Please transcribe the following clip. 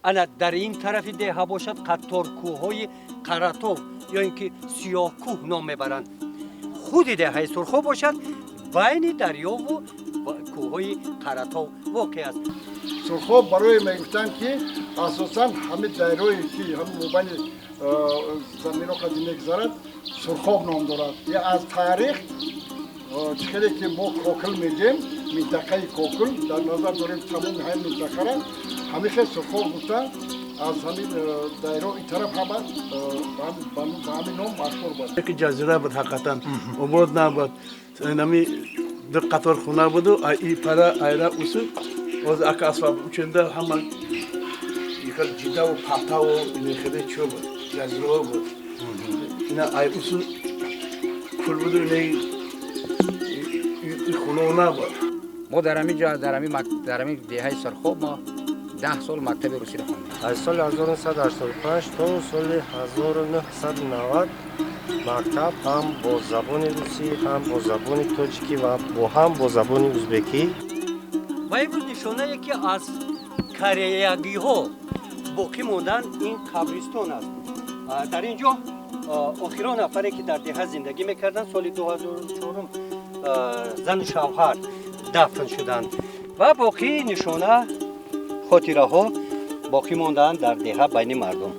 انا در این طرف دهها باشد قطار کوههای قراتو یا اینکه سیاه کوه نام میبرند. خود دهه سرخاب باشد بین دریا و کوههای قراتو واقع است. سرخاب برای میگفتن که اساسا همه دایره‌ای که هم مبین زمین رو قدیم میگذارد سرخاب نام دارد. یا از تاریخ چخیلی که ما کوکل میگیم منطقه کوکل در نظر داریم تمام همین منطقه را همیشه سرخاب گفتن. از همین دایره این طرف هم با همین نام مشهور بود. که جزیره بود حقیقتا عبود نبود. اینمی دو قطار خونه بود و ای پره ایره اصول از اک اسباب چنده همه یکل جیده و پتا و این خیلی چو بود جزیره بود. اینا ای اصول کل بود و این خونه نبود. ما در همین دهه سرخاب ما 10 سال مکتب روسی را خواندیم. از سال 1985 تا سال 1990 مکتب هم با زبان روسی هم با زبان تاجیکی و هم با زبان ازبکی. و امروز نشانه یکی از کریگی ها باقی موندن این قبرستان است. در اینجا آخرین نفری که در دهه زندگی میکردن سال 2004 زن و شوهر دفن شدند و باقی نشانه خاطره ها باقی موندن در دهه بین مردم.